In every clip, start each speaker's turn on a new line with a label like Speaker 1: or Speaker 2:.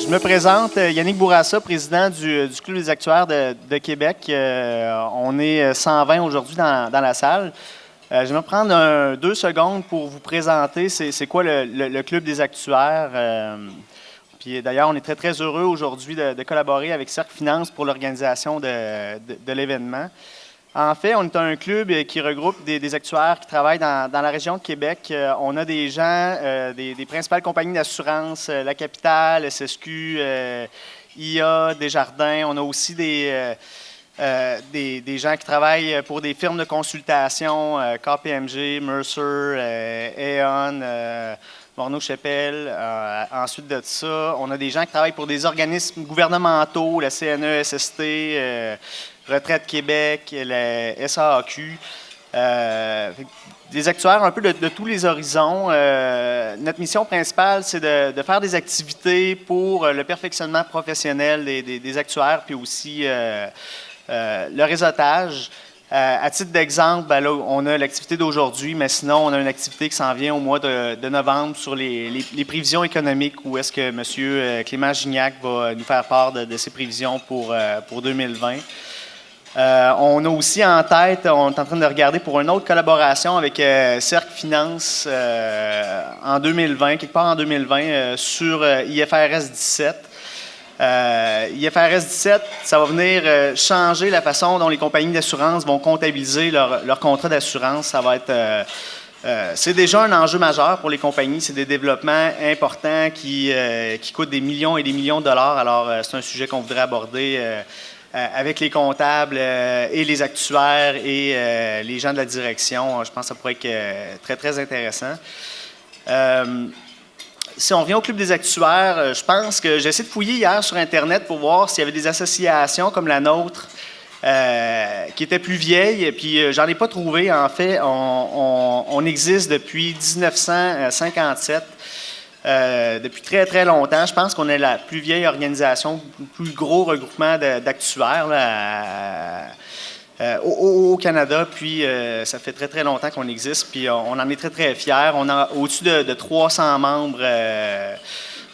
Speaker 1: Je me présente, Yannick Bourassa, président du Club des actuaires de Québec. On est 120 aujourd'hui dans la salle. Je vais me prendre 2 secondes pour vous présenter c'est quoi le Club des actuaires. Puis d'ailleurs, on est très, très heureux aujourd'hui de collaborer avec Cercle Finance pour l'organisation de l'événement. En fait, on est un club qui regroupe des actuaires qui travaillent dans la région de Québec. On a des gens des principales compagnies d'assurance, La Capitale, SSQ, IA, Desjardins. On a aussi des gens qui travaillent pour des firmes de consultation, KPMG, Mercer, Aon, Morneau-Chapelle. Ensuite de ça, on a des gens qui travaillent pour des organismes gouvernementaux, la CNE, SST, Retraite Québec, la SAAQ. Des actuaires un peu de tous les horizons. Notre mission principale, c'est de faire des activités pour le perfectionnement professionnel des actuaires, puis aussi le réseautage. À titre d'exemple, là, on a l'activité d'aujourd'hui, mais sinon, on a une activité qui s'en vient au mois de novembre sur les prévisions économiques, où est-ce que M. Clément Gignac va nous faire part de ses prévisions pour 2020. On a aussi en tête, on est en train de regarder pour une autre collaboration avec Cercle Finance en 2020, quelque part en 2020, sur IFRS 17. IFRS 17, ça va venir changer la façon dont les compagnies d'assurance vont comptabiliser leur contrat d'assurance. Ça va être... c'est déjà un enjeu majeur pour les compagnies. C'est des développements importants qui coûtent des millions et des millions de dollars. Alors, c'est un sujet qu'on voudrait aborder avec les comptables et les actuaires et les gens de la direction. Je pense que ça pourrait être très, très intéressant. Si on revient au Club des actuaires, je pense que j'ai essayé de fouiller hier sur Internet pour voir s'il y avait des associations comme la nôtre qui étaient plus vieilles, puis j'en ai pas trouvé. En fait, on existe depuis 1957. Depuis très, très longtemps. Je pense qu'on est la plus vieille organisation, le plus gros regroupement d'actuaires au Canada. Puis, ça fait très, très longtemps qu'on existe. Puis, on en est très, très fiers. On a au-dessus de 300 membres.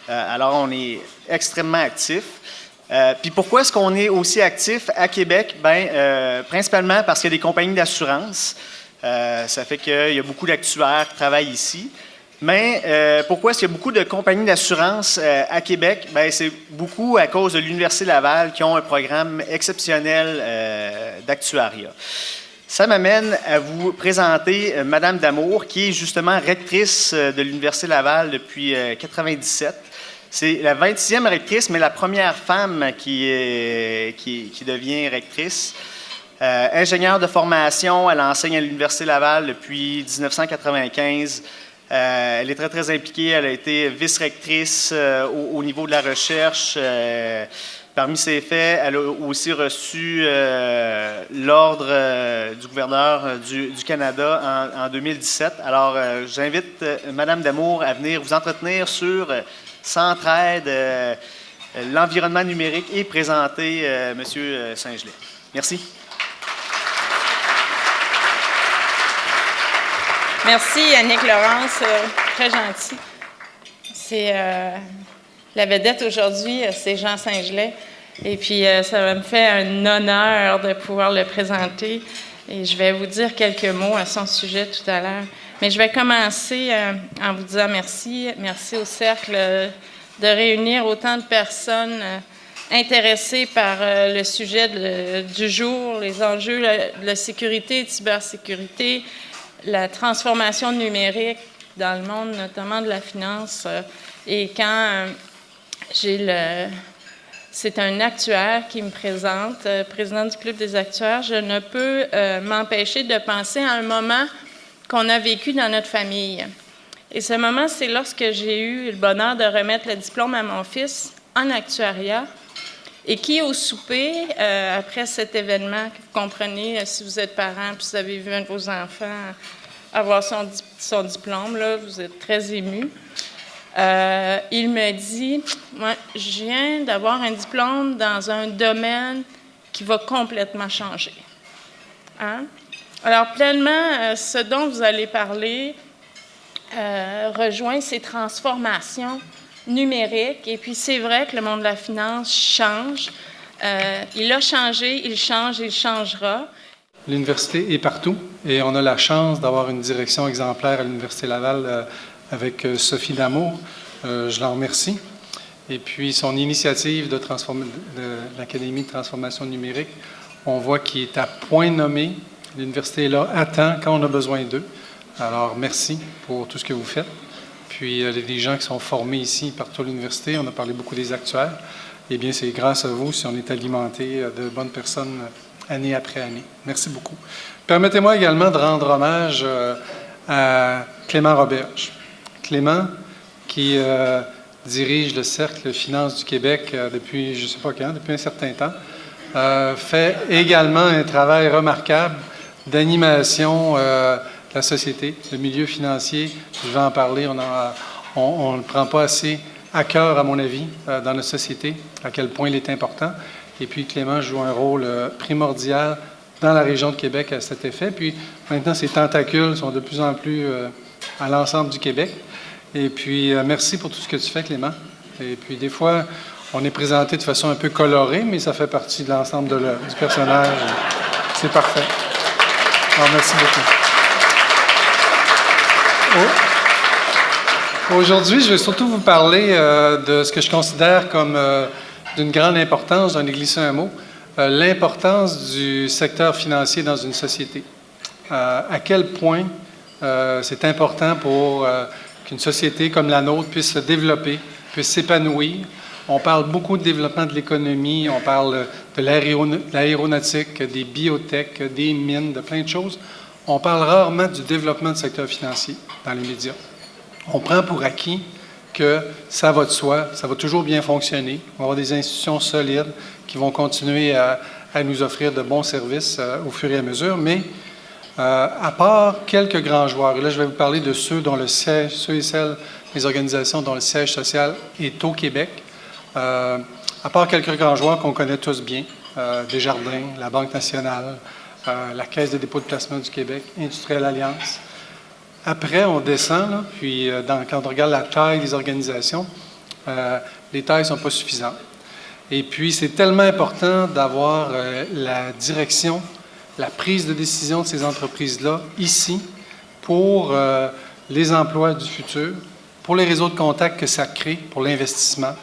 Speaker 1: Alors, on est extrêmement actifs. Puis, pourquoi est-ce qu'on est aussi actif à Québec? Bien, principalement parce qu'il y a des compagnies d'assurance. Ça fait qu'il y a beaucoup d'actuaires qui travaillent ici. Mais pourquoi est-ce qu'il y a beaucoup de compagnies d'assurance à Québec? Bien, c'est beaucoup à cause de l'Université Laval qui ont un programme exceptionnel d'actuariat. Ça m'amène à vous présenter Madame Damour, qui est justement rectrice de l'Université Laval depuis 1997. C'est la 26e rectrice, mais la première femme qui devient rectrice. Ingénieure de formation, elle enseigne à l'Université Laval depuis 1995. Elle est très, très impliquée. Elle a été vice-rectrice au niveau de la recherche. Parmi ses faits, elle a aussi reçu l'ordre du gouverneur du Canada en 2017. Alors, j'invite Mme Damour à venir vous entretenir sur Centraide, l'environnement numérique et présenter M. Saint-Gelais. Merci.
Speaker 2: Merci, Yannick Laurence. Très gentil. C'est la vedette aujourd'hui, c'est Jean Saint-Gelais. Et puis, ça me fait un honneur de pouvoir le présenter. Et je vais vous dire quelques mots à son sujet tout à l'heure. Mais je vais commencer en vous disant merci. Merci au Cercle de réunir autant de personnes intéressées par le sujet du jour, les enjeux de la sécurité et de cybersécurité, la transformation numérique dans le monde, notamment de la finance. Et quand c'est un actuaire qui me présente, président du Club des actuaires, je ne peux m'empêcher de penser à un moment qu'on a vécu dans notre famille. Et ce moment, c'est lorsque j'ai eu le bonheur de remettre le diplôme à mon fils en actuariat et qui, au souper, après cet événement, vous comprenez, si vous êtes parent puis vous avez vu un de vos enfants avoir son diplôme, là, vous êtes très ému. Il me dit, je viens d'avoir un diplôme dans un domaine qui va complètement changer. Hein? Alors, pleinement, ce dont vous allez parler rejoint ces transformations numérique. Et puis, c'est vrai que le monde de la finance change. Il a changé, il change, il changera.
Speaker 3: L'université est partout et on a la chance d'avoir une direction exemplaire à l'Université Laval avec Sophie Damour. Je l'en remercie. Et puis, son initiative de l'Académie de transformation numérique, on voit qu'il est à point nommé. L'université est là, attend quand on a besoin d'eux. Alors, merci pour tout ce que vous faites. Puis, il y a des gens qui sont formés ici partout à l'université. On a parlé beaucoup des actuaires. Eh bien, c'est grâce à vous si on est alimenté de bonnes personnes année après année. Merci beaucoup. Permettez-moi également de rendre hommage à Clément Roberge. Clément, qui dirige le Cercle Finance du Québec depuis, je ne sais pas quand, depuis un certain temps, fait également un travail remarquable d'animation de la société, le milieu financier. Je vais en parler, on ne le prend pas assez à cœur, à mon avis, dans notre société, à quel point il est important. Et puis, Clément joue un rôle primordial dans la région de Québec à cet effet. Puis, maintenant, ses tentacules sont de plus en plus à l'ensemble du Québec. Et puis, merci pour tout ce que tu fais, Clément. Et puis, des fois, on est présenté de façon un peu colorée, mais ça fait partie de l'ensemble du personnage. C'est parfait. Alors, merci beaucoup. Aujourd'hui, je vais surtout vous parler de ce que je considère comme d'une grande importance, j'en ai glissé un mot, l'importance du secteur financier dans une société. À quel point c'est important pour qu'une société comme la nôtre puisse se développer, puisse s'épanouir. On parle beaucoup de développement de l'économie, on parle de l'aéronautique, des biotech, des mines, de plein de choses. On parle rarement du développement du secteur financier dans les médias. On prend pour acquis que ça va de soi, ça va toujours bien fonctionner. On va avoir des institutions solides qui vont continuer à nous offrir de bons services au fur et à mesure, mais à part quelques grands joueurs, et là je vais vous parler de ceux et celles, les organisations dont le siège social est au Québec, à part quelques grands joueurs qu'on connaît tous bien, Desjardins, la Banque nationale, la Caisse de dépôt de placement du Québec, Industrielle Alliance. Après, on descend, là, puis quand on regarde la taille des organisations, les tailles ne sont pas suffisantes. Et puis, c'est tellement important d'avoir la direction, la prise de décision de ces entreprises-là ici pour les emplois du futur, pour les réseaux de contacts que ça crée, pour l'investissement,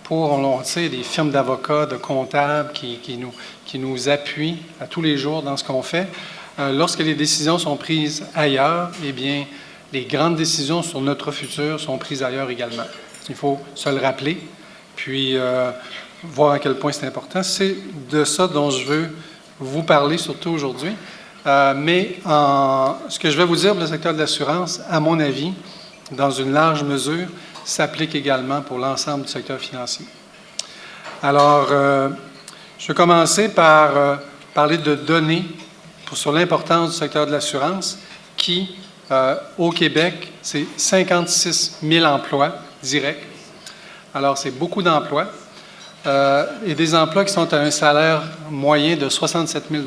Speaker 3: pour, on sait, des firmes d'avocats, de comptables qui nous appuient à tous les jours dans ce qu'on fait. Lorsque les décisions sont prises ailleurs, eh bien, les grandes décisions sur notre futur sont prises ailleurs également. Il faut se le rappeler, puis voir à quel point c'est important. C'est de ça dont je veux vous parler, surtout aujourd'hui. Mais ce que je vais vous dire pour le secteur de l'assurance, à mon avis, dans une large mesure, s'applique également pour l'ensemble du secteur financier. Alors, je vais commencer par parler de données sur l'importance du secteur de l'assurance qui, au Québec, c'est 56 000 emplois directs. Alors, c'est beaucoup d'emplois et des emplois qui sont à un salaire moyen de 67 000 $,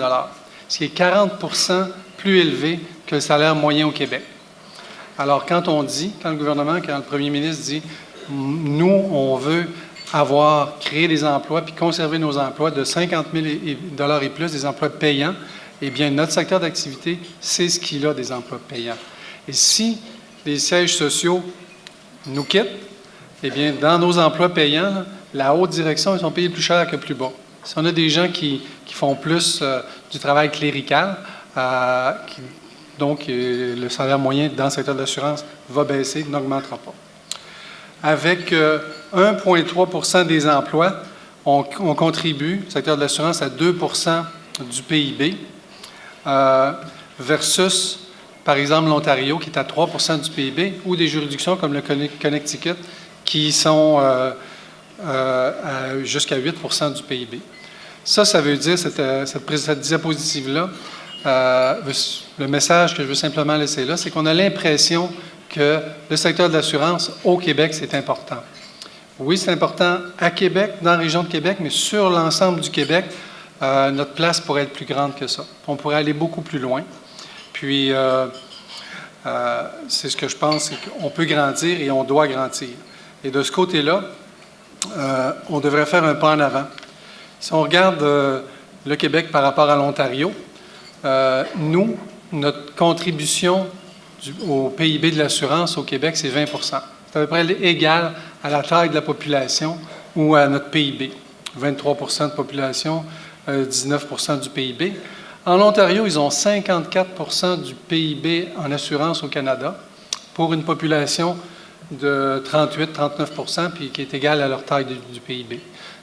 Speaker 3: ce qui est 40 % plus élevé que le salaire moyen au Québec. Alors, quand le gouvernement, quand le premier ministre dit « Nous, on veut créer des emplois puis conserver nos emplois de 50 000 $ et plus, des emplois payants », eh bien, notre secteur d'activité, c'est ce qu'il a des emplois payants. Et si les sièges sociaux nous quittent, eh bien, dans nos emplois payants, la haute direction, ils sont payés plus cher que plus bas. Si on a des gens qui font plus du travail clérical, donc le salaire moyen dans le secteur de l'assurance va baisser, n'augmentera pas. Avec 1,3 % des emplois, on contribue, le secteur de l'assurance, à 2 % du PIB, versus, par exemple, l'Ontario, qui est à 3 % du PIB, ou des juridictions comme le Connecticut, qui sont jusqu'à 8 % du PIB. Ça veut dire, cette diapositive-là, le message que je veux simplement laisser là, c'est qu'on a l'impression que le secteur de l'assurance au Québec, c'est important. Oui, c'est important à Québec, dans la région de Québec, mais sur l'ensemble du Québec, notre place pourrait être plus grande que ça. On pourrait aller beaucoup plus loin. Puis, c'est ce que je pense, c'est qu'on peut grandir et on doit grandir. Et de ce côté-là, on devrait faire un pas en avant. Si on regarde le Québec par rapport à l'Ontario, nous, notre contribution au PIB de l'assurance au Québec, c'est 20 %. C'est à peu près égal à la taille de la population ou à notre PIB. 23 % de population, 19 % du PIB. En Ontario, ils ont 54 % du PIB en assurance au Canada pour une population de 38-39 % puis qui est égale à leur taille du PIB.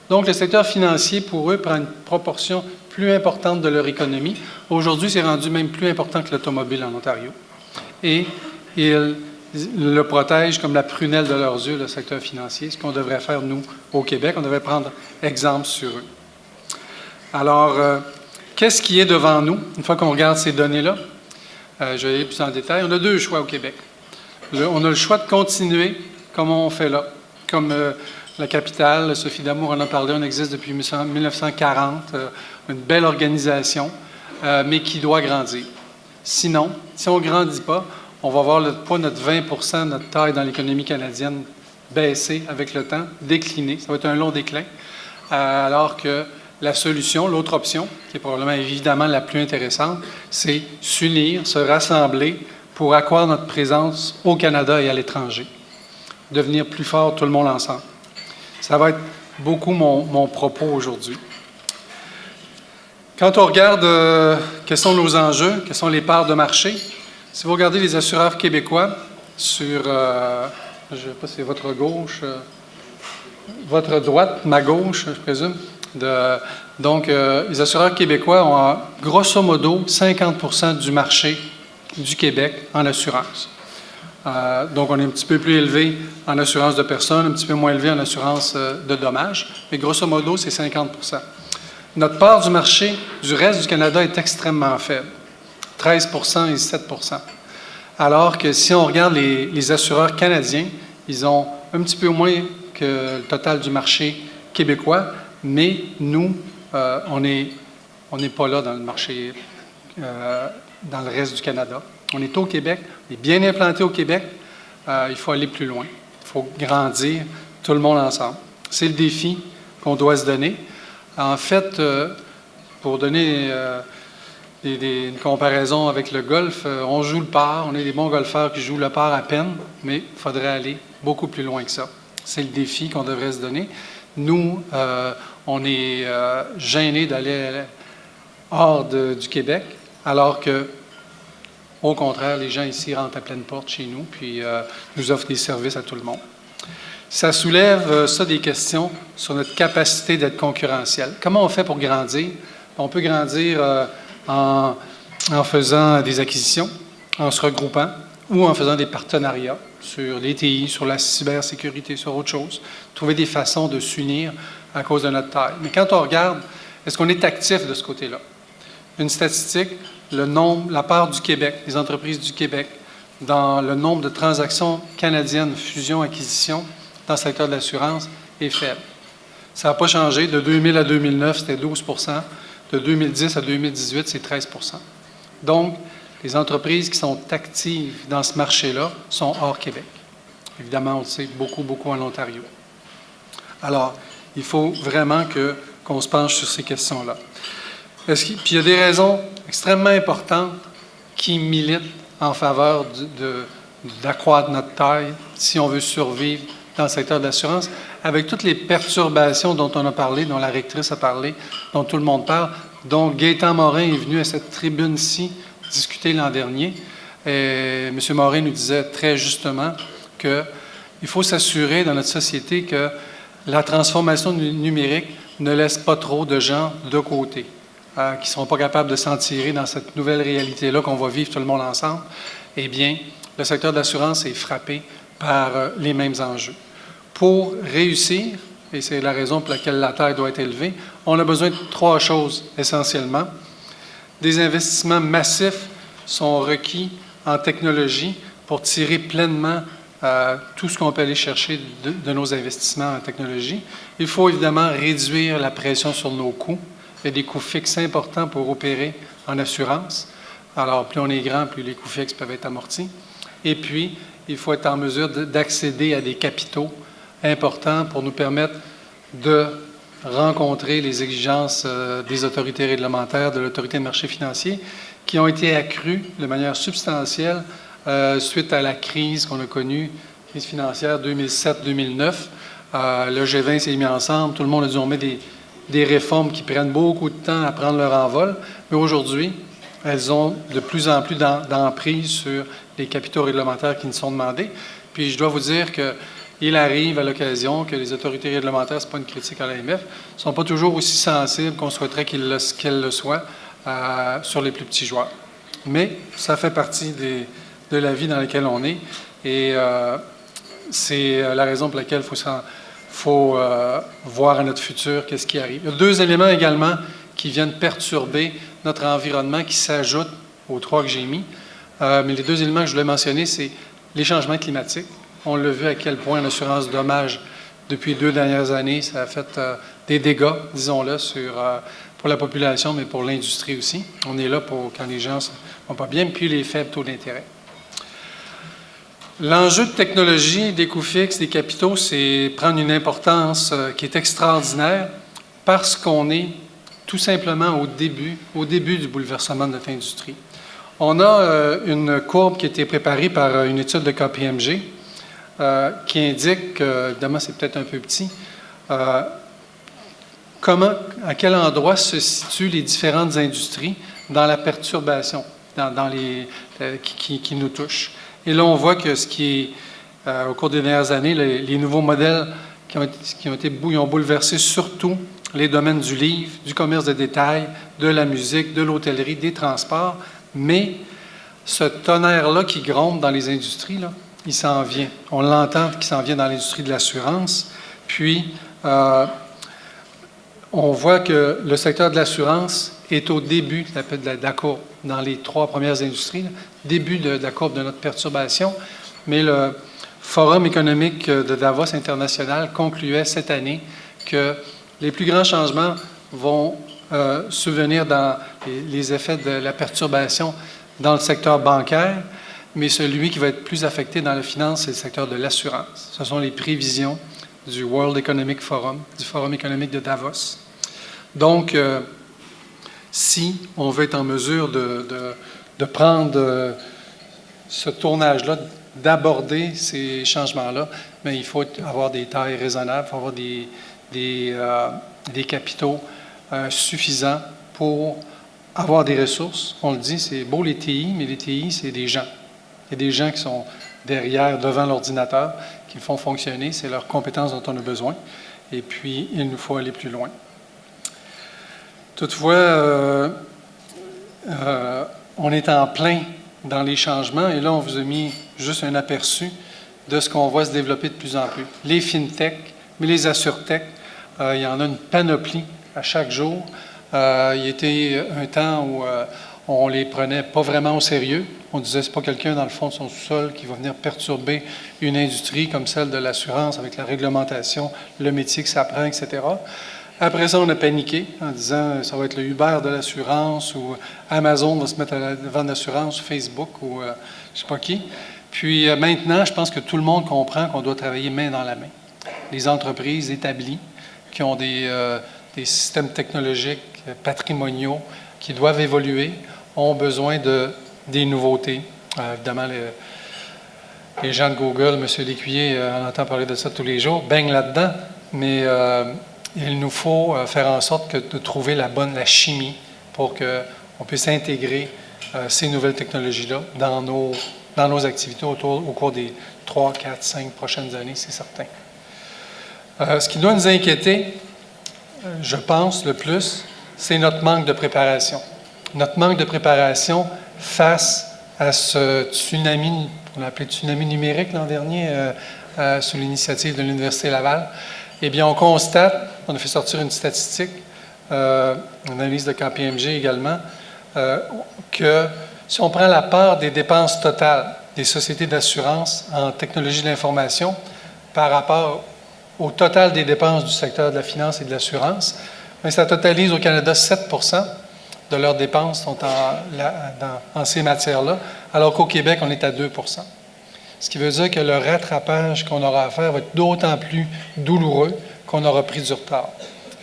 Speaker 3: Donc, le secteur financier, pour eux, prend une proportion plus importante de leur économie. Aujourd'hui, c'est rendu même plus important que l'automobile en Ontario. Et ils le protègent comme la prunelle de leurs yeux, le secteur financier, ce qu'on devrait faire, nous, au Québec. On devrait prendre exemple sur eux. Alors, qu'est-ce qui est devant nous, une fois qu'on regarde ces données-là? Je vais aller plus en détail. On a deux choix au Québec. On a le choix de continuer comme on fait là, comme la capitale, Sophie D'Amour en a parlé, on existe depuis 1940, une belle organisation, mais qui doit grandir. Sinon, si on ne grandit pas, on va voir notre 20 % de notre taille dans l'économie canadienne baisser avec le temps, décliner. Ça va être un long déclin, alors que la solution, l'autre option, qui est probablement évidemment la plus intéressante, c'est s'unir, se rassembler pour accroître notre présence au Canada et à l'étranger. Devenir plus fort tout le monde ensemble. Ça va être beaucoup mon propos aujourd'hui. Quand on regarde quels sont nos enjeux, quelles sont les parts de marché, si vous regardez les assureurs québécois sur, je ne sais pas si c'est votre gauche, votre droite, ma gauche, je présume. Donc, les assureurs québécois ont grosso modo 50 % du marché du Québec en assurance. Donc, on est un petit peu plus élevé en assurance de personnes, un petit peu moins élevé en assurance de dommages, mais grosso modo, c'est 50 %. Notre part du marché du reste du Canada est extrêmement faible, 13 % et 7 %. Alors que si on regarde les assureurs canadiens, ils ont un petit peu moins que le total du marché québécois, mais nous, on n'est pas là dans le marché, dans le reste du Canada. On est au Québec, on est bien implanté au Québec. Il faut aller plus loin. Il faut grandir tout le monde ensemble. C'est le défi qu'on doit se donner. En fait, pour donner une comparaison avec le golf, on joue le par. On est des bons golfeurs qui jouent le par à peine, mais il faudrait aller beaucoup plus loin que ça. C'est le défi qu'on devrait se donner. Nous, on est gênés d'aller hors du Québec, alors que au contraire, les gens ici rentrent à pleine porte chez nous, puis nous offrent des services à tout le monde. Ça soulève, des questions sur notre capacité d'être concurrentiel. Comment on fait pour grandir? On peut grandir en faisant des acquisitions, en se regroupant, ou en faisant des partenariats sur les TI, sur la cybersécurité, sur autre chose. Trouver des façons de s'unir à cause de notre taille. Mais quand on regarde, est-ce qu'on est actif de ce côté-là? Une statistique, la part du Québec, des entreprises du Québec, dans le nombre de transactions canadiennes, fusion-acquisition, dans le secteur de l'assurance, est faible. Ça n'a pas changé. De 2000 à 2009, c'était 12 %. De 2010 à 2018, c'est 13 %. Donc, les entreprises qui sont actives dans ce marché-là sont hors Québec. Évidemment, on le sait, beaucoup en Ontario. Alors, il faut vraiment qu'on se penche sur ces questions-là. Puis il y a des raisons extrêmement importantes qui militent en faveur d'accroître notre taille si on veut survivre dans le secteur de l'assurance, avec toutes les perturbations dont on a parlé, dont la rectrice a parlé, dont tout le monde parle, dont Gaétan Morin est venu à cette tribune-ci discuter l'an dernier. Et M. Morin nous disait très justement qu'il faut s'assurer dans notre société que la transformation numérique ne laisse pas trop de gens de côté, qui ne seront pas capables de s'en tirer dans cette nouvelle réalité-là qu'on va vivre tout le monde ensemble. Eh bien, le secteur de l'assurance est frappé par les mêmes enjeux. Pour réussir, et c'est la raison pour laquelle la taille doit être élevée, on a besoin de trois choses essentiellement. Des investissements massifs sont requis en technologie pour tirer pleinement tout ce qu'on peut aller chercher de nos investissements en technologie. Il faut évidemment réduire la pression sur nos coûts. Il y a des coûts fixes importants pour opérer en assurance. Alors, plus on est grand, plus les coûts fixes peuvent être amortis. Et puis, il faut être en mesure d'accéder à des capitaux importants pour nous permettre de rencontrer les exigences des autorités réglementaires, de l'autorité de marché financier, qui ont été accrues de manière substantielle suite à la crise qu'on a connue, crise financière 2007-2009. Le G20 s'est mis ensemble, tout le monde a dit on met des réformes qui prennent beaucoup de temps à prendre leur envol, mais aujourd'hui, elles ont de plus en plus d'emprise sur les capitaux réglementaires qui nous sont demandés. Puis je dois vous dire qu'il arrive à l'occasion que les autorités réglementaires, ce n'est pas une critique à l'AMF, ne sont pas toujours aussi sensibles qu'on souhaiterait qu'elles le soient sur les plus petits joueurs. Mais ça fait partie de la vie dans laquelle on est et c'est la raison pour laquelle il faut voir à notre futur qu'est-ce qui arrive. Il y a deux éléments également qui viennent perturber notre environnement qui s'ajoutent aux trois que j'ai mis. Mais les deux éléments que je voulais mentionner, c'est les changements climatiques. On l'a vu à quel point l'assurance dommages, depuis les 2 dernières années, ça a fait des dégâts, disons-le, pour la population, mais pour l'industrie aussi. On est là pour quand les gens ne vont pas bien, puis les faibles taux d'intérêt. L'enjeu de technologie, des coûts fixes, des capitaux, c'est prendre une importance qui est extraordinaire parce qu'on est tout simplement au début du bouleversement de notre industrie. On a une courbe qui a été préparée par une étude de KPMG qui indique, évidemment c'est peut-être un peu petit, à quel endroit se situent les différentes industries dans la perturbation qui nous touche. Et là, on voit que ce qui est, au cours des dernières années, les nouveaux modèles ils ont bouleversé surtout les domaines du livre, du commerce de détail, de la musique, de l'hôtellerie, des transports, mais ce tonnerre-là qui gronde dans les industries, là, il s'en vient. On l'entend qu'il s'en vient dans l'industrie de l'assurance, puis on voit que le secteur de l'assurance est au début de la courbe, dans les 3 premières industries, là, début de la courbe de notre perturbation, mais le Forum économique de Davos international concluait cette année que les plus grands changements vont survenir dans les effets de la perturbation dans le secteur bancaire, mais celui qui va être plus affecté dans la finance, c'est le secteur de l'assurance. Ce sont les prévisions du World Economic Forum, du Forum économique de Davos. Donc, si on veut être en mesure de prendre ce tournage-là, d'aborder ces changements-là, mais il faut avoir des tailles raisonnables, il faut avoir des capitaux suffisants pour avoir des ressources. On le dit, c'est beau les TI, mais les TI, c'est des gens. Il y a des gens qui sont derrière, devant l'ordinateur, qui le font fonctionner. C'est leurs compétences dont on a besoin. Et puis, il nous faut aller plus loin. Toutefois, on est en plein dans les changements. Et là, on vous a mis juste un aperçu de ce qu'on voit se développer de plus en plus. Les fintech, mais les assurtech, il y en a une panoplie à chaque jour. Il y a été un temps où on les prenait pas vraiment au sérieux. On disait c'est pas quelqu'un dans le fond de son sous-sol qui va venir perturber une industrie comme celle de l'assurance avec la réglementation, le métier que ça prend, etc. Après ça, on a paniqué en disant ça va être le Uber de l'assurance ou Amazon va se mettre à vendre l'assurance, Facebook ou je ne sais pas qui. Puis maintenant, je pense que tout le monde comprend qu'on doit travailler main dans la main. Les entreprises établies qui ont des systèmes technologiques patrimoniaux qui doivent évoluer ont besoin des nouveautés. Évidemment, les gens de Google, M. Lécuyer, on entend parler de ça tous les jours, baignent là-dedans, mais il nous faut faire en sorte de trouver la chimie pour qu'on puisse intégrer ces nouvelles technologies-là dans nos activités au cours des 3, 4, 5 prochaines années, c'est certain. Ce qui doit nous inquiéter, je pense, le plus, c'est notre manque de préparation. Notre manque de préparation face à ce tsunami, on l'a appelé tsunami numérique l'an dernier, sous l'initiative de l'Université Laval. Eh bien, on constate, on a fait sortir une statistique, une analyse de KPMG également, que si on prend la part des dépenses totales des sociétés d'assurance en technologie de l'information par rapport au total des dépenses du secteur de la finance et de l'assurance, ça totalise au Canada 7 % de leurs dépenses sont en ces matières-là, alors qu'au Québec, on est à 2 %. Ce qui veut dire que le rattrapage qu'on aura à faire va être d'autant plus douloureux qu'on aura pris du retard.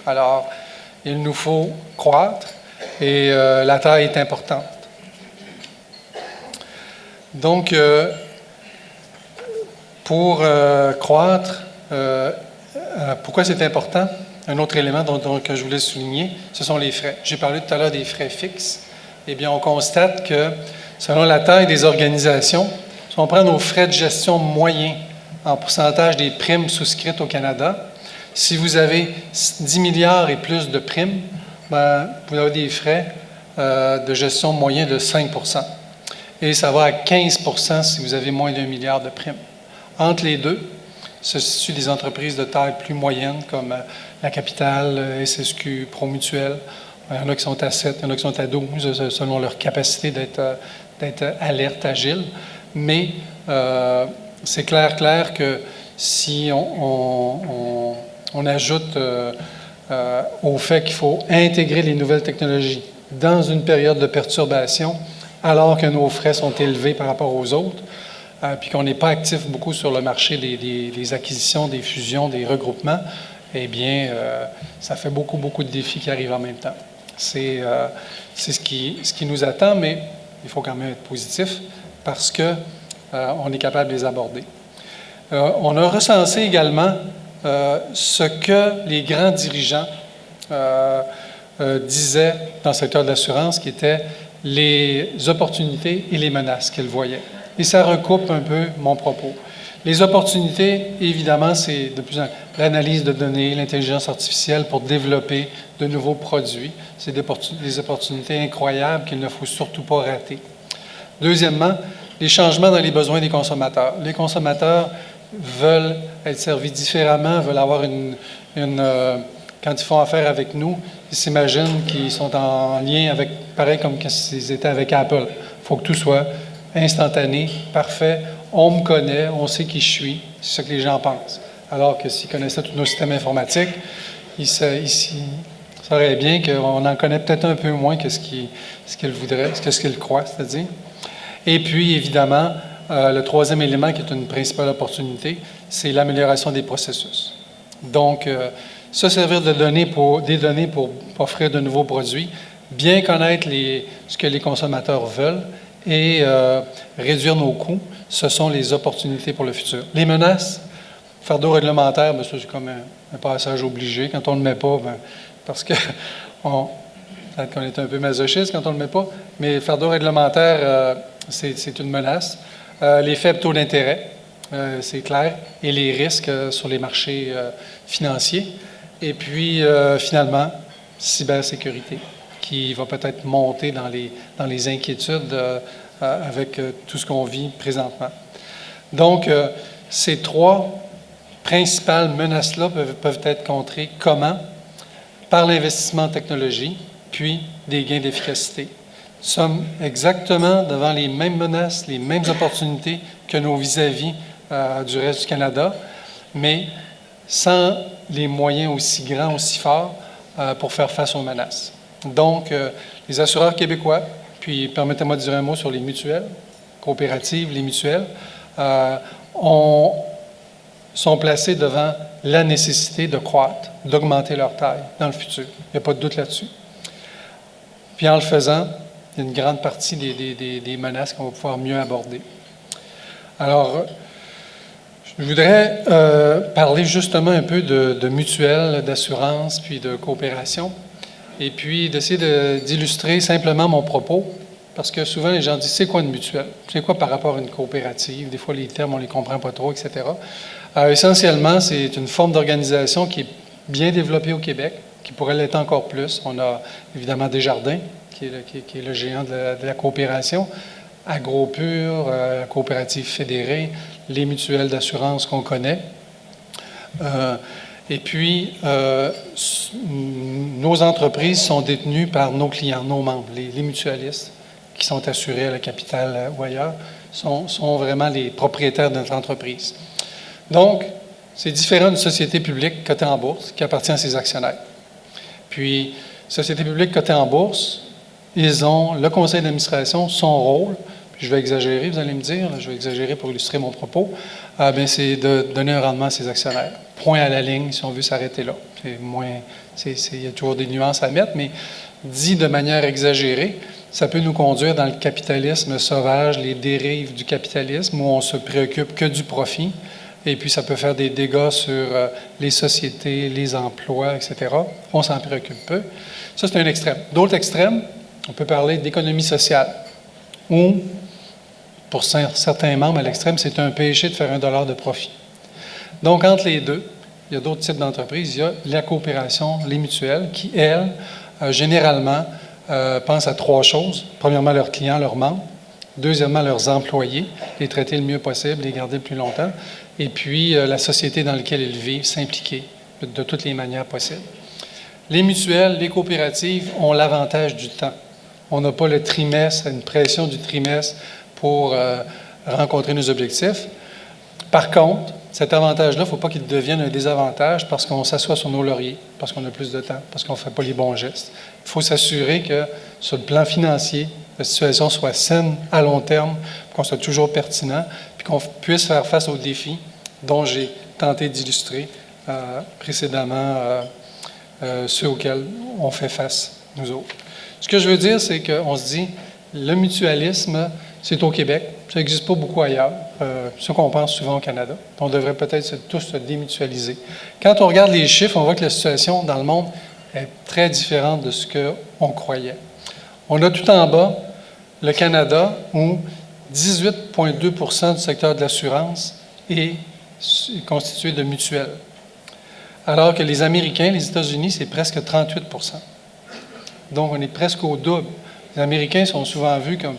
Speaker 3: Alors, il nous faut croître et la taille est importante. Donc, pour croître, pourquoi c'est important? Un autre élément que je voulais souligner, ce sont les frais. J'ai parlé tout à l'heure des frais fixes. Eh bien, on constate que, selon la taille des organisations, si on prend nos frais de gestion moyens en pourcentage des primes souscrites au Canada, si vous avez 10 milliards et plus de primes, ben, vous avez des frais de gestion moyens de 5 %. Et ça va à 15 % si vous avez moins d'1 milliard de primes. Entre les deux, se situent des entreprises de taille plus moyenne comme la Capitale, SSQ, Promutuelle. Il y en a qui sont à 7, il y en a qui sont à 12, selon leur capacité d'être alerte, agile. Mais c'est clair que si on ajoute au fait qu'il faut intégrer les nouvelles technologies dans une période de perturbation, alors que nos frais sont élevés par rapport aux autres, puis qu'on n'est pas actif beaucoup sur le marché des acquisitions, des fusions, des regroupements, eh bien, ça fait beaucoup de défis qui arrivent en même temps. C'est ce qui nous attend, mais il faut quand même être positif parce qu'on est capable de les aborder. On a recensé également ce que les grands dirigeants disaient dans le secteur de l'assurance, qui étaient les opportunités et les menaces qu'ils voyaient. Et ça recoupe un peu mon propos. Les opportunités, évidemment, c'est de plus en plus l'analyse de données, l'intelligence artificielle pour développer de nouveaux produits. C'est des opportunités incroyables qu'il ne faut surtout pas rater. Deuxièmement, les changements dans les besoins des consommateurs. Les consommateurs veulent être servis différemment, veulent avoir quand ils font affaire avec nous, ils s'imaginent qu'ils sont en lien avec, pareil comme s'ils étaient avec Apple. Il faut que tout soit instantané, parfait. On me connaît, on sait qui je suis. C'est ce que les gens pensent. Alors que s'ils connaissaient tous nos systèmes informatiques, ils sauraient bien qu'on en connaît peut-être un peu moins que ce qu'ils voudraient, ce qu'ils croient, c'est-à-dire. Et puis, évidemment, le troisième élément qui est une principale opportunité, c'est l'amélioration des processus. Donc, se servir des données pour offrir de nouveaux produits, bien connaître ce que les consommateurs veulent et réduire nos coûts, ce sont les opportunités pour le futur. Les menaces, fardeau réglementaire, bien, ça, c'est comme un passage obligé. Quand on ne le met pas, bien, parce que peut-être qu'on est un peu masochiste quand on ne le met pas, mais fardeau réglementaire, c'est une menace. Les faibles taux d'intérêt, c'est clair, et les risques sur les marchés financiers. Et puis, finalement, cybersécurité, qui va peut-être monter dans les inquiétudes avec tout ce qu'on vit présentement. Donc, ces trois principales menaces-là peuvent être contrées comment? Par l'investissement en technologie, puis des gains d'efficacité. Nous sommes exactement devant les mêmes menaces, les mêmes opportunités que nos vis-à-vis du reste du Canada, mais sans les moyens aussi grands, aussi forts pour faire face aux menaces. Donc, les assureurs québécois, puis permettez-moi de dire un mot sur les mutuelles, coopératives, les mutuelles, sont placés devant la nécessité de croître, d'augmenter leur taille dans le futur. Il n'y a pas de doute là-dessus. Puis en le faisant, il y a une grande partie des menaces qu'on va pouvoir mieux aborder. Alors, je voudrais parler justement un peu de mutuelles, d'assurance, puis de coopération, et puis d'essayer d'illustrer simplement mon propos, parce que souvent les gens disent « c'est quoi une mutuelle? C'est quoi par rapport à une coopérative? » Des fois, les termes, on ne les comprend pas trop, etc. Essentiellement, c'est une forme d'organisation qui est bien développée au Québec, qui pourrait l'être encore plus. On a évidemment Desjardins, qui est le géant de la coopération, AgroPure, la coopérative fédérée, les mutuelles d'assurance qu'on connaît. Et puis, nos entreprises sont détenues par nos clients, nos membres, les mutualistes qui sont assurés à la Capitale ou ailleurs, sont vraiment les propriétaires de notre entreprise. Donc, c'est différent d'une société publique cotée en bourse qui appartient à ses actionnaires. Puis, société publique cotée en bourse, ils ont le conseil d'administration, son rôle. je vais exagérer, vous allez me dire, je vais exagérer pour illustrer mon propos, c'est de donner un rendement à ses actionnaires. Point à la ligne, si on veut s'arrêter là. Il y a toujours des nuances à mettre, mais dit de manière exagérée, ça peut nous conduire dans le capitalisme sauvage, les dérives du capitalisme, où on se préoccupe que du profit, et puis ça peut faire des dégâts sur les sociétés, les emplois, etc. On s'en préoccupe peu. Ça, c'est un extrême. D'autres extrêmes, on peut parler d'économie sociale, où, pour certains membres à l'extrême, c'est un péché de faire $1 de profit. Donc, entre les deux, il y a d'autres types d'entreprises. Il y a la coopération, les mutuelles, qui, elles, généralement, pensent à 3 choses. Premièrement, leurs clients, leurs membres. Deuxièmement, leurs employés, les traiter le mieux possible, les garder le plus longtemps. Et puis, la société dans laquelle ils vivent, s'impliquer de toutes les manières possibles. Les mutuelles, les coopératives ont l'avantage du temps. On n'a pas le trimestre, une pression du trimestre pour rencontrer nos objectifs. Par contre, cet avantage-là, il ne faut pas qu'il devienne un désavantage parce qu'on s'assoit sur nos lauriers, parce qu'on a plus de temps, parce qu'on ne fait pas les bons gestes. Il faut s'assurer que, sur le plan financier, la situation soit saine à long terme, qu'on soit toujours pertinent, puis qu'on puisse faire face aux défis dont j'ai tenté d'illustrer précédemment ceux auxquels on fait face, nous autres. Ce que je veux dire, c'est qu'on se dit, le mutualisme, c'est au Québec, ça n'existe pas beaucoup ailleurs, ce qu'on pense souvent au Canada. On devrait peut-être tous se démutualiser. Quand on regarde les chiffres, on voit que la situation dans le monde est très différente de ce qu'on croyait. On a tout en bas le Canada, où 18,2 % du secteur de l'assurance est constitué de mutuelles. Alors que les Américains, les États-Unis, c'est presque 38 %. Donc, on est presque au double. Les Américains sont souvent vus comme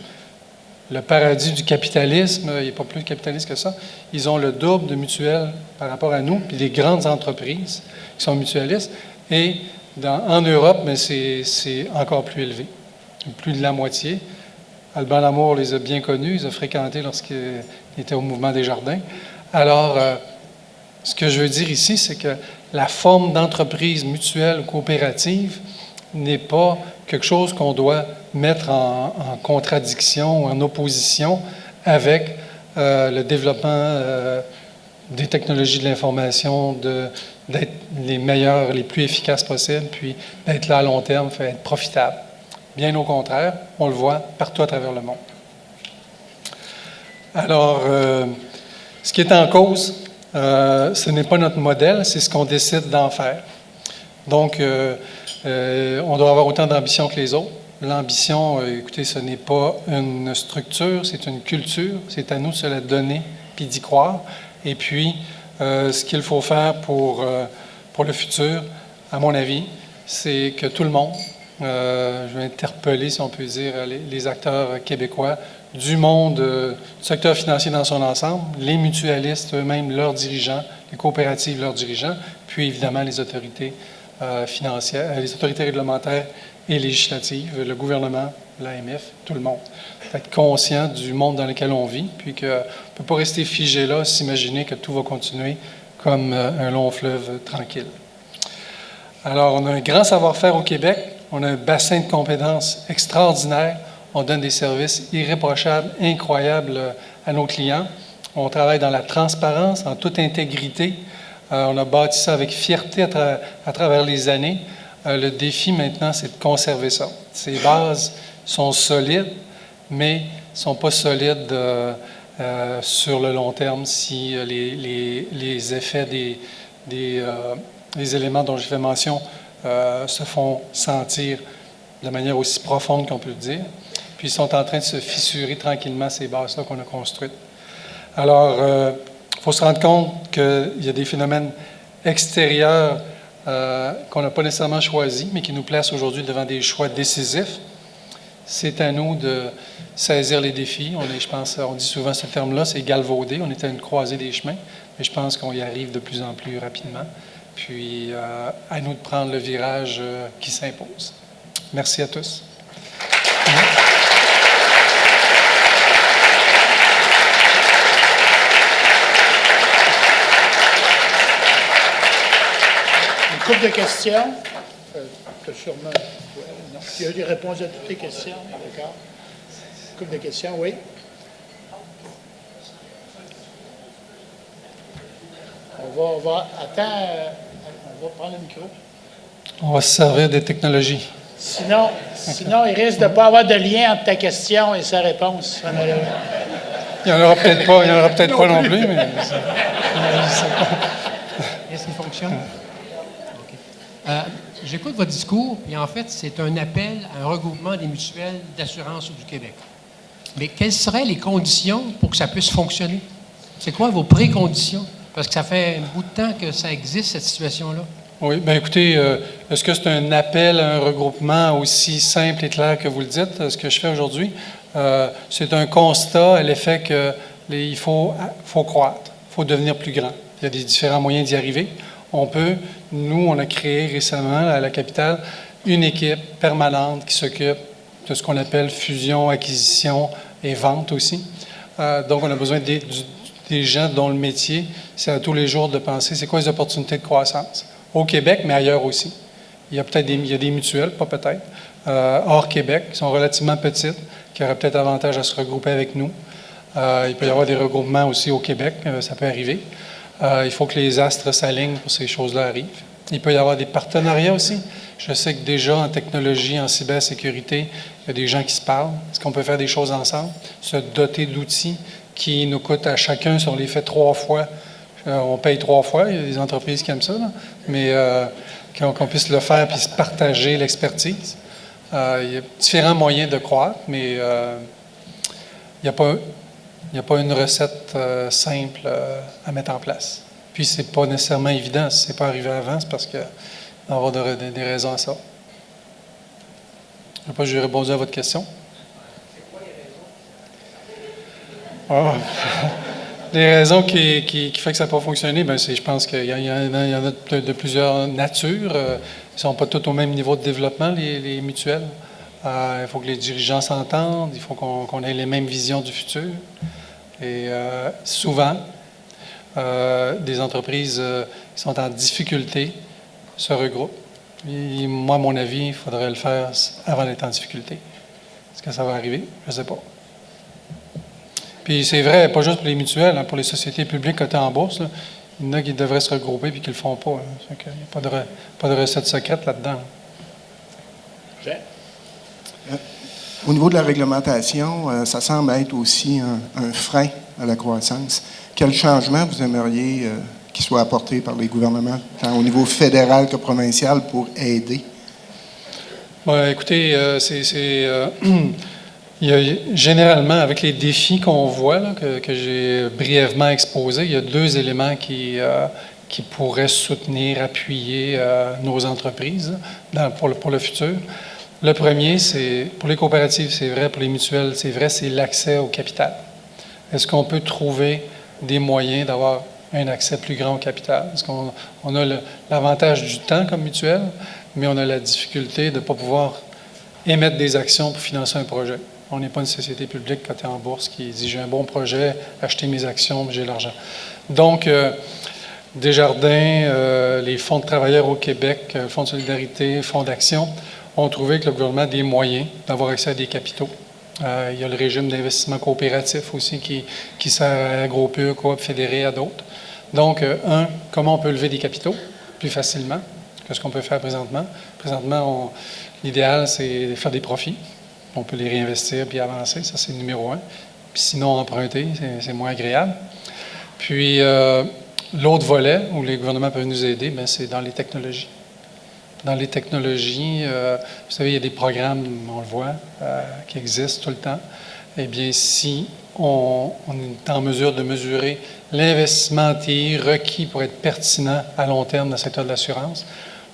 Speaker 3: le paradis du capitalisme. Il n'est pas plus capitaliste que ça. Ils ont le double de mutuelles par rapport à nous, puis des grandes entreprises qui sont mutualistes. Et en Europe, mais c'est encore plus élevé, plus de la moitié. Alban Lamour les a bien connus, il les a fréquentés lorsqu'il était au Mouvement des Jardins. Alors, ce que je veux dire ici, c'est que la forme d'entreprise mutuelle ou coopérative n'est pas quelque chose qu'on doit mettre en contradiction ou en opposition avec le développement des technologies de l'information, d'être les meilleurs, les plus efficaces possibles, puis d'être là à long terme, être profitable. Bien au contraire, on le voit partout à travers le monde. Alors, ce qui est en cause, ce n'est pas notre modèle, c'est ce qu'on décide d'en faire. Donc, on doit avoir autant d'ambition que les autres. L'ambition, écoutez, ce n'est pas une structure, c'est une culture. C'est à nous de se la donner puis d'y croire. Et puis, ce qu'il faut faire pour le futur, à mon avis, c'est que tout le monde, je vais interpeller, si on peut dire, les acteurs québécois du monde, du secteur financier dans son ensemble, les mutualistes eux-mêmes, leurs dirigeants, les coopératives, leurs dirigeants, puis évidemment les autorités financières, les autorités réglementaires et législatives, le gouvernement, l'AMF, tout le monde. Être conscient du monde dans lequel on vit, puis qu'on ne peut pas rester figé là, s'imaginer que tout va continuer comme un long fleuve tranquille. Alors, on a un grand savoir-faire au Québec, on a un bassin de compétences extraordinaire, on donne des services irréprochables, incroyables à nos clients. On travaille dans la transparence, en toute intégrité. On a bâti ça avec fierté à travers les années. Le défi maintenant, c'est de conserver ça. Ces bases sont solides, mais ne sont pas solides sur le long terme si les effets des éléments dont j'ai fait mention se font sentir de manière aussi profonde qu'on peut le dire. Puis ils sont en train de se fissurer tranquillement, ces bases-là qu'on a construites. Alors, il faut se rendre compte qu'il y a des phénomènes extérieurs qu'on n'a pas nécessairement choisis, mais qui nous placent aujourd'hui devant des choix décisifs. C'est à nous de saisir les défis. On dit souvent ce terme-là, c'est galvauder. On est à une croisée des chemins, mais je pense qu'on y arrive de plus en plus rapidement. Puis, à nous de prendre le virage qui s'impose. Merci à tous.
Speaker 4: Une couple de questions. Sûrement. Non. Tu as répondu à toutes les questions. D'accord. Une couple de questions, oui. Attends, on va prendre le micro.
Speaker 3: On va se servir des technologies.
Speaker 4: Sinon, il risque de ne pas avoir de lien entre ta question et sa réponse.
Speaker 3: Il n'y en aura peut-être pas non plus, mais...
Speaker 5: Est-ce qu'il fonctionne? OK. J'écoute votre discours, et en fait, c'est un appel à un regroupement des mutuelles d'assurance du Québec. Mais quelles seraient les conditions pour que ça puisse fonctionner? C'est quoi vos préconditions? Parce que ça fait un bout de temps que ça existe, cette situation-là.
Speaker 3: Oui, bien écoutez, est-ce que c'est un appel à un regroupement aussi simple et clair que vous le dites, ce que je fais aujourd'hui? C'est un constat à l'effet qu'il faut croître, il faut devenir plus grand. Il y a des différents moyens d'y arriver. Nous, on a créé récemment à la capitale une équipe permanente qui s'occupe de ce qu'on appelle fusion, acquisition et vente aussi. Donc, on a besoin des gens dont le métier, c'est à tous les jours de penser c'est quoi les opportunités de croissance. Au Québec, mais ailleurs aussi. Il y a des mutuelles, pas peut-être, hors Québec, qui sont relativement petites, qui auraient peut-être avantage à se regrouper avec nous. Il peut y avoir des regroupements aussi au Québec, ça peut arriver. Il faut que les astres s'alignent pour que ces choses-là arrivent. Il peut y avoir des partenariats aussi. Je sais que déjà en technologie, en cybersécurité, il y a des gens qui se parlent. Est-ce qu'on peut faire des choses ensemble? Se doter d'outils qui nous coûtent à chacun, si on les fait 3 fois, on paye 3 fois. Il y a des entreprises qui aiment ça, là. Mais qu'on puisse le faire puis se partager l'expertise. Il y a différents moyens de croître, mais il n'y a pas une recette simple à mettre en place. Puis, c'est pas nécessairement évident. Si c'est pas arrivé avant, c'est parce qu'il va y avoir des raisons à ça. Je ne sais pas si j'ai répondu à votre question. C'est quoi les raisons? Les raisons qui font que ça n'a pas fonctionné, bien, je pense qu'il y en a de plusieurs natures. Ils ne sont pas tous au même niveau de développement, les mutuelles. Il faut que les dirigeants s'entendent, il faut qu'on ait les mêmes visions du futur. Et souvent, des entreprises qui sont en difficulté se regroupent. Et moi, à mon avis, il faudrait le faire avant d'être en difficulté. Est-ce que ça va arriver? Je ne sais pas. Puis c'est vrai, pas juste pour les mutuelles, hein, pour les sociétés publiques cotées en bourse, là, il y en a qui devraient se regrouper et qui ne le font pas. Hein. Il n'y a pas de recette secrète là-dedans.
Speaker 6: Au niveau de la réglementation, ça semble être aussi un frein à la croissance. Quel changement vous aimeriez qu'il soit apporté par les gouvernements, tant au niveau fédéral que provincial, pour aider?
Speaker 3: Bon, écoutez, il y a, généralement, avec les défis qu'on voit, là, que j'ai brièvement exposés, il y a 2 éléments qui pourraient soutenir, appuyer nos entreprises pour le futur. Le premier, c'est pour les coopératives, c'est vrai, pour les mutuelles, c'est vrai, c'est l'accès au capital. Est-ce qu'on peut trouver des moyens d'avoir un accès plus grand au capital? Est-ce qu'on a l'avantage du temps comme mutuelle, mais on a la difficulté de ne pas pouvoir émettre des actions pour financer un projet? On n'est pas une société publique cotée en bourse qui dit « j'ai un bon projet, achetez mes actions, j'ai l'argent ». Donc, Desjardins, les fonds de travailleurs au Québec, Fonds de solidarité, Fonds d'action, ont trouvé que le gouvernement a des moyens d'avoir accès à des capitaux. Il y a le régime d'investissement coopératif aussi qui sert à AgroPure, Coop fédéré, à d'autres. Donc, comment on peut lever des capitaux plus facilement que ce qu'on peut faire présentement? Présentement, l'idéal, c'est de faire des profits. On peut les réinvestir puis avancer, ça c'est le numéro 1. Puis sinon, emprunter, c'est moins agréable. Puis, l'autre volet où les gouvernements peuvent nous aider, bien, c'est dans les technologies. Dans les technologies, vous savez, il y a des programmes, on le voit, qui existent tout le temps. Eh bien, si on est en mesure de mesurer l'investissement en TI requis pour être pertinent à long terme dans le secteur de l'assurance,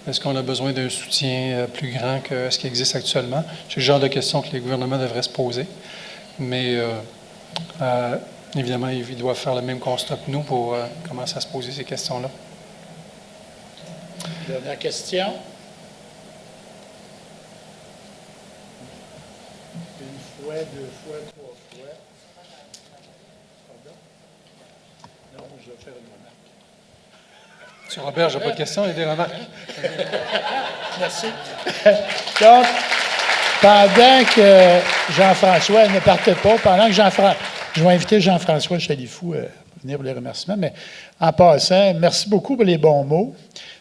Speaker 3: est-ce qu'on a besoin d'un soutien plus grand que ce qui existe actuellement? C'est le genre de questions que les gouvernements devraient se poser. Mais évidemment, ils doivent faire le même constat que nous pour commencer à se poser ces questions-là.
Speaker 4: Dernière question. Une fois, 2 fois, 3 fois. Pardon? Non, je vais faire une remarque.
Speaker 3: Sur Robert, je n'ai pas de questions, il y a des remarques.
Speaker 4: Merci. Donc, pendant que Jean-François ne partait pas, je vais inviter Jean-François Chalifou venir pour les remerciements. Mais en passant, merci beaucoup pour les bons mots.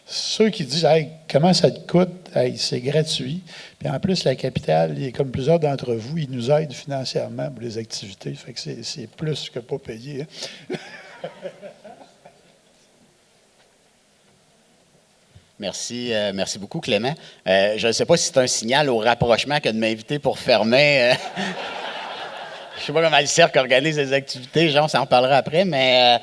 Speaker 4: Ceux qui disent hey, comment ça te coûte, hey, c'est gratuit. Puis en plus, la capitale, comme plusieurs d'entre vous, ils nous aident financièrement pour les activités. Fait que c'est plus que pas payé. Hein?
Speaker 7: Merci, merci beaucoup, Clément. Je ne sais pas si c'est un signal au rapprochement que de m'inviter pour fermer. Je ne sais pas comment le cercle organise les activités, Jean, on s'en parlera après, mais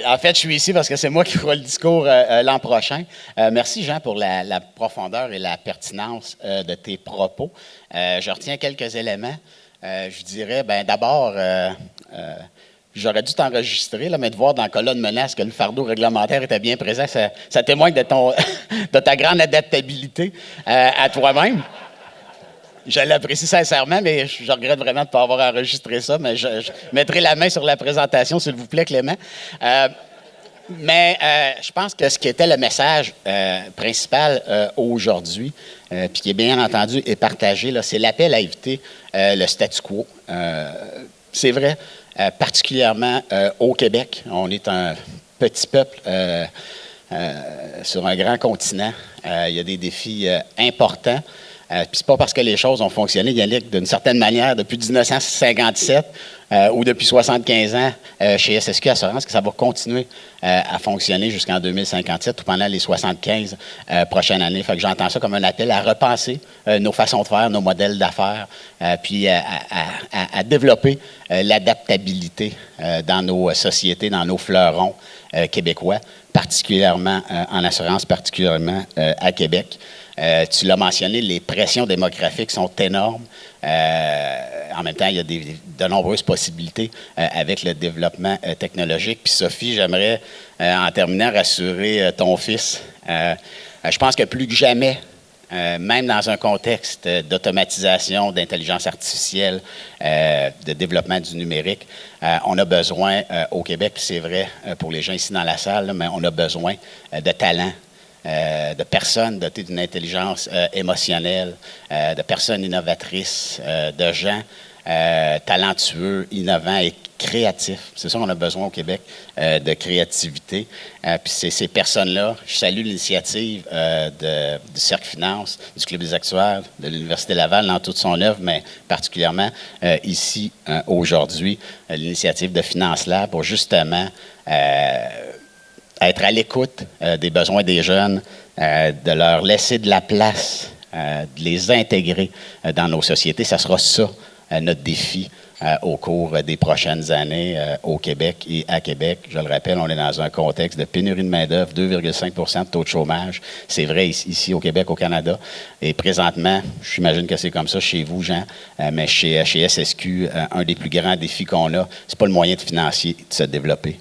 Speaker 7: en fait, je suis ici parce que c'est moi qui ferai le discours l'an prochain. Merci, Jean, pour la profondeur et la pertinence de tes propos. Je retiens quelques éléments. Je dirais, d'abord, j'aurais dû t'enregistrer, là, mais de voir dans la colonne menace que le fardeau réglementaire était bien présent, ça témoigne de ta grande adaptabilité à toi-même. Je l'apprécie sincèrement, mais je regrette vraiment de ne pas avoir enregistré ça, mais je mettrai la main sur la présentation, s'il vous plaît, Clément. Mais je pense que ce qui était le message principal aujourd'hui, puis qui est bien entendu et partagé, là, c'est l'appel à éviter le statu quo. C'est vrai, particulièrement au Québec. On est un petit peuple sur un grand continent. Il y a des défis importants. Puis c'est pas parce que les choses ont fonctionné, Yannick, d'une certaine manière, depuis 1957 ou depuis 75 ans chez SSQ Assurance, que ça va continuer à fonctionner jusqu'en 2057 ou pendant les 75 prochaines années. Fait que j'entends ça comme un appel à repenser nos façons de faire, nos modèles d'affaires, puis à développer l'adaptabilité dans nos sociétés, dans nos fleurons québécois, particulièrement en assurance, particulièrement à Québec. Tu l'as mentionné, les pressions démographiques sont énormes. En même temps, il y a de nombreuses possibilités avec le développement technologique. Puis Sophie, j'aimerais, en terminant, rassurer ton fils. Je pense que plus que jamais, même dans un contexte d'automatisation, d'intelligence artificielle, de développement du numérique, on a besoin au Québec, puis c'est vrai pour les gens ici dans la salle, là, mais on a besoin de talents. De personnes dotées d'une intelligence émotionnelle, de personnes innovatrices, de gens talentueux, innovants et créatifs. C'est ça qu'on a besoin au Québec, de créativité. Puis c'est ces personnes-là, je salue l'initiative du Cercle Finance, du Club des actuaires, de l'Université Laval dans toute son œuvre, mais particulièrement ici, aujourd'hui, l'initiative de Finance Lab pour justement être à l'écoute des besoins des jeunes, de leur laisser de la place, de les intégrer dans nos sociétés. Ça sera ça, notre défi au cours des prochaines années au Québec et à Québec. Je le rappelle, on est dans un contexte de pénurie de main-d'œuvre, 2,5 de taux de chômage. C'est vrai ici au Québec, au Canada. Et présentement, j'imagine que c'est comme ça chez vous, Jean, mais chez SSQ, un des plus grands défis qu'on a, c'est pas le moyen financier de se développer.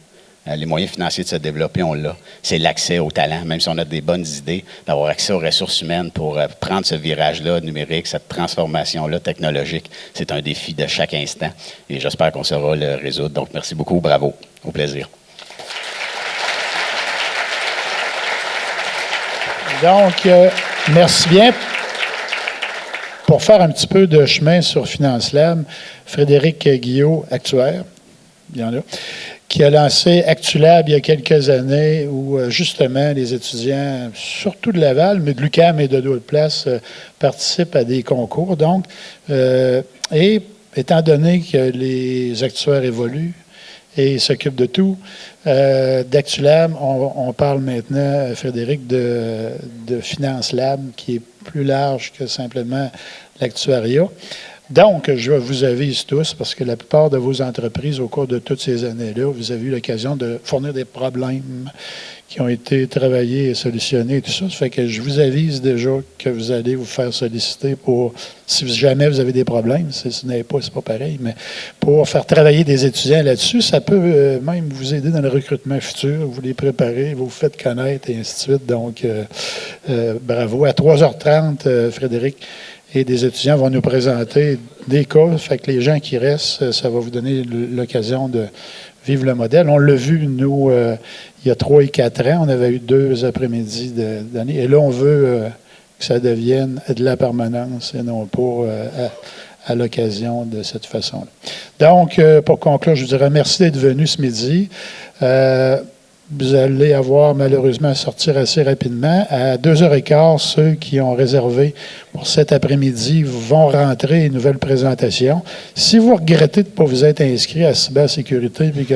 Speaker 7: Les moyens financiers de se développer, on l'a. C'est l'accès au talent, même si on a des bonnes idées, d'avoir accès aux ressources humaines pour prendre ce virage-là numérique, cette transformation-là technologique. C'est un défi de chaque instant et j'espère qu'on saura le résoudre. Donc, merci beaucoup, bravo, au plaisir.
Speaker 4: Donc, merci bien. Pour faire un petit peu de chemin sur Finance Lab, Frédéric Guillot, actuaire, il y en a, qui a lancé ActuLab il y a quelques années où, justement, les étudiants, surtout de Laval, mais de l'UQAM et de d'autres places, participent à des concours. Donc, et étant donné que les actuaires évoluent et s'occupent de tout, d'ActuLab, on parle maintenant, Frédéric, de Finance Lab, qui est plus large que simplement l'actuariat. Donc, je vous avise tous, parce que la plupart de vos entreprises, au cours de toutes ces années-là, vous avez eu l'occasion de fournir des problèmes qui ont été travaillés et solutionnés et tout ça. Ça fait que je vous avise déjà que vous allez vous faire solliciter pour, si jamais vous avez des problèmes, ce n'est pas, c'est pas pareil, mais pour faire travailler des étudiants là-dessus, ça peut même vous aider dans le recrutement futur, vous les préparez, vous vous faites connaître et ainsi de suite. Donc, bravo. À 3h30, Frédéric et des étudiants vont nous présenter des cas. Fait que les gens qui restent, ça va vous donner l'occasion de vivre le modèle. On l'a vu, nous, il y a 3 et 4 ans, on avait eu 2 après-midi d'année. Et là, on veut que ça devienne de la permanence et non pas à l'occasion de cette façon-là. Donc, pour conclure, je vous dirais merci d'être venu ce midi. Vous allez avoir malheureusement à sortir assez rapidement. À 2h15, ceux qui ont réservé pour cet après-midi vont rentrer une nouvelle présentation. Si vous regrettez de ne pas vous être inscrit à cybersécurité et que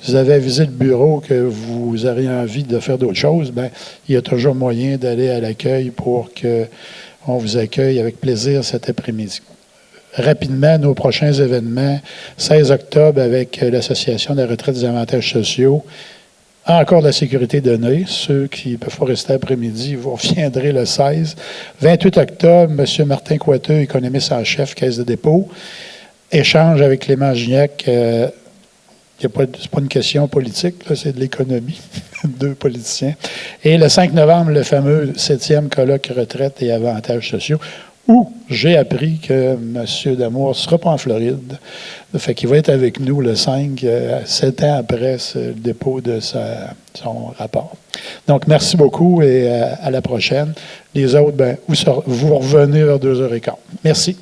Speaker 4: vous avez avisé le bureau que vous auriez envie de faire d'autres choses, bien, il y a toujours moyen d'aller à l'accueil pour qu'on vous accueille avec plaisir cet après-midi. Rapidement, nos prochains événements, 16 octobre avec l'Association de la retraite des avantages sociaux, encore de la sécurité donnée. Ceux qui ne peuvent pas rester après-midi, vous reviendrez le 16. 28 octobre, M. Martin Coiteux, économiste en chef, Caisse de dépôt. Échange avec Clément Gignac. Ce n'est pas une question politique, là, c'est de l'économie. 2 politiciens. Et le 5 novembre, le fameux 7e colloque retraite et avantages sociaux, où j'ai appris que M. Damour ne sera pas en Floride. Fait qu'il va être avec nous le 5, 7 ans après le dépôt de son rapport. Donc, merci beaucoup et à la prochaine. Les autres, vous revenez vers 2h15. Merci.